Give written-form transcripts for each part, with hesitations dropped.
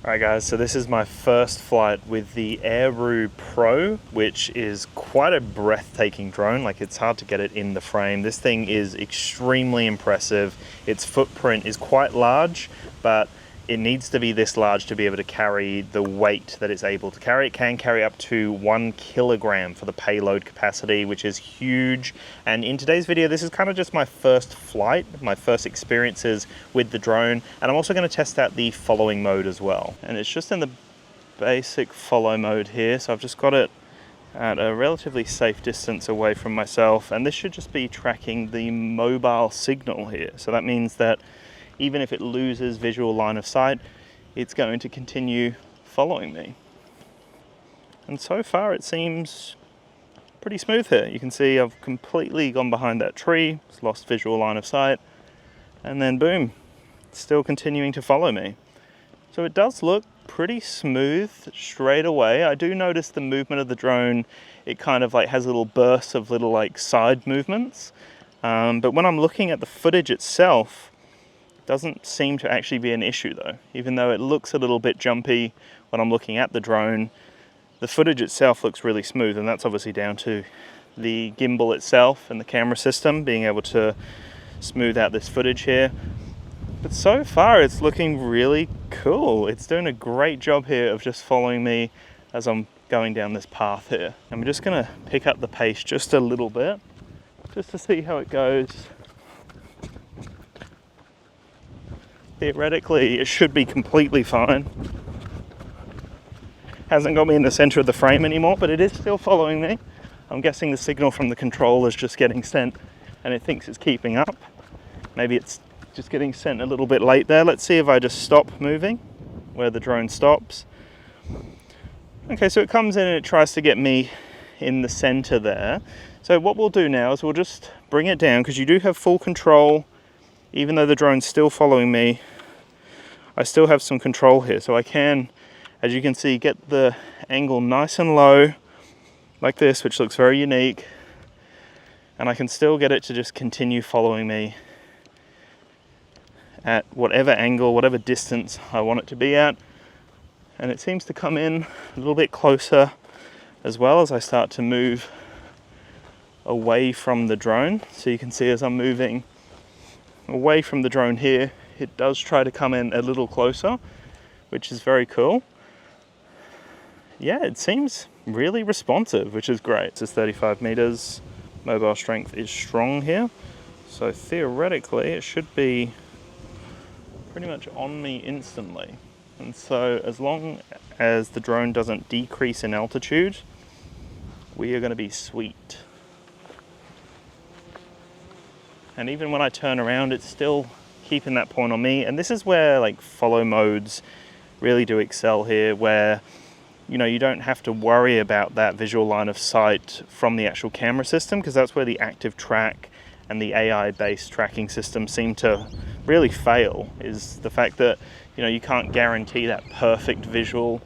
Alright guys, so this is my first flight with the Aeroo Pro, which is quite a breathtaking drone. Like, it's hard to get it in the frame. This thing is extremely impressive. Its footprint is quite large, but it needs to be this large to be able to carry the weight that it's able to carry. It can carry up to 1 kilogram for the payload capacity, which is huge. And in today's video, this is kind of just my first flight, my first experiences with the drone. And I'm also going to test out the following mode as well. And it's just in the basic follow mode here. So I've just got it at a relatively safe distance away from myself. And this should just be tracking the mobile signal here. So that means that even if it loses visual line of sight, it's going to continue following me. And so far it seems pretty smooth here. You can see I've completely gone behind that tree, it's lost visual line of sight, and then boom, it's still continuing to follow me. So it does look pretty smooth straight away. I do notice the movement of the drone, it kind of like has little bursts of little like side movements. But when I'm looking at the footage itself, doesn't seem to actually be an issue though. Even though it looks a little bit jumpy when I'm looking at the drone, the footage itself looks really smooth, and that's obviously down to the gimbal itself and the camera system being able to smooth out this footage here. But so far it's looking really cool. It's doing a great job here of just following me as I'm going down this path here. And we're just gonna pick up the pace just a little bit, just to see how it goes. Theoretically, it should be completely fine. Hasn't got me in the center of the frame anymore, but it is still following me. I'm guessing the signal from the control is just getting sent and it thinks it's keeping up. Maybe it's just getting sent a little bit late there. Let's see if I just stop moving where the drone stops. Okay, so it comes in and it tries to get me in the center there. So what we'll do now is we'll just bring it down, because you do have full control. Even though the drone's still following me, I still have some control here. So I can, as you can see, get the angle nice and low like this, which looks very unique. And I can still get it to just continue following me at whatever angle, whatever distance I want it to be at. And it seems to come in a little bit closer as well as I start to move away from the drone. So you can see as I'm moving away from the drone here, it does try to come in a little closer, which is very cool. Yeah, it seems really responsive, which is great. This is 35 meters. Mobile strength is strong here. So theoretically, it should be pretty much on me instantly. And so as long as the drone doesn't decrease in altitude, we are going to be sweet. And even when I turn around, it's still keeping that point on me. And this is where like follow modes really do excel here, where you don't have to worry about that visual line of sight from the actual camera system, because that's where the active track and the AI-based tracking system seem to really fail, is the fact that you can't guarantee that perfect visual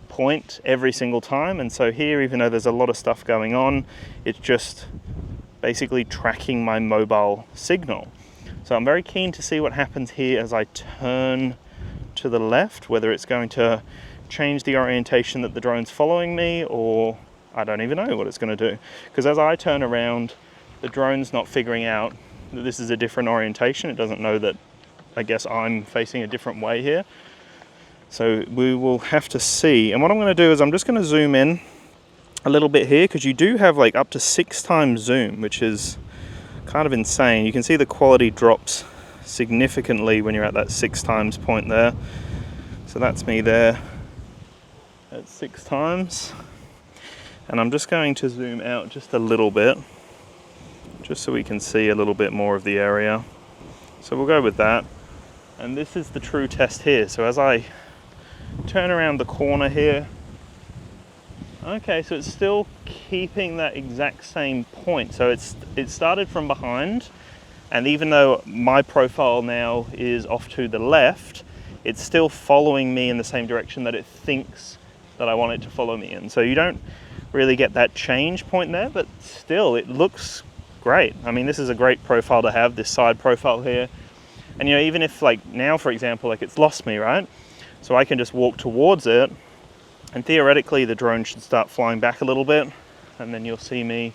point every single time. And so here, even though there's a lot of stuff going on, it's just basically tracking my mobile signal. So I'm very keen to see what happens here as I turn to the left, whether it's going to change the orientation that the drone's following me, or I don't even know what it's going to do. Because as I turn around, the drone's not figuring out that this is a different orientation. It doesn't know that, I guess, I'm facing a different way here. So we will have to see. And what I'm going to do is I'm just going to zoom in a little bit here, because you do have like up to 6 times zoom, which is kind of insane. You can see the quality drops significantly when you're at that 6 times point there. So that's me there at 6 times. And I'm just going to zoom out just a little bit, just so we can see a little bit more of the area. So we'll go with that. And this is the true test here. So as I turn around the corner here, okay, so it's still keeping that exact same point. So it started from behind, and even though my profile now is off to the left, it's still following me in the same direction that it thinks that I want it to follow me in. So you don't really get that change point there, but still it looks great. I mean, this is a great profile to have, this side profile here. And even if like now, for example, like it's lost me, right? So I can just walk towards it, and theoretically the drone should start flying back a little bit, and then you'll see me,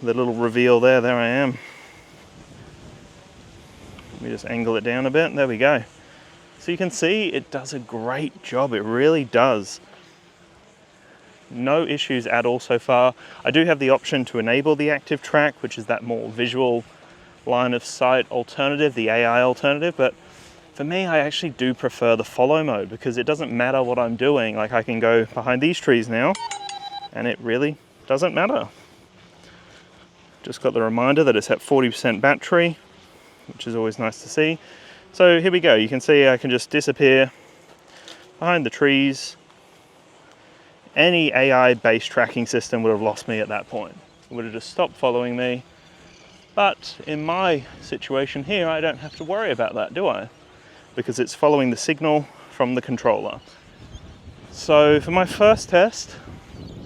the little reveal there I am. Let me just angle it down a bit, there we go. So you can see it does a great job, it really does. No issues at all so far. I do have the option to enable the active track, which is that more visual line of sight alternative, the AI alternative, but for me, I actually do prefer the follow mode because it doesn't matter what I'm doing. Like I can go behind these trees now and it really doesn't matter. Just got the reminder that it's at 40% battery, which is always nice to see. So here we go, you can see I can just disappear behind the trees. Any AI-based tracking system would have lost me at that point. It would have just stopped following me. But in my situation here, I don't have to worry about that, do I? Because it's following the signal from the controller. So for my first test,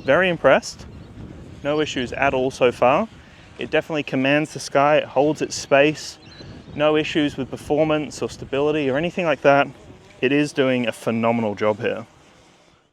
very impressed. No issues at all so far. It definitely commands the sky, it holds its space. No issues with performance or stability or anything like that. It is doing a phenomenal job here.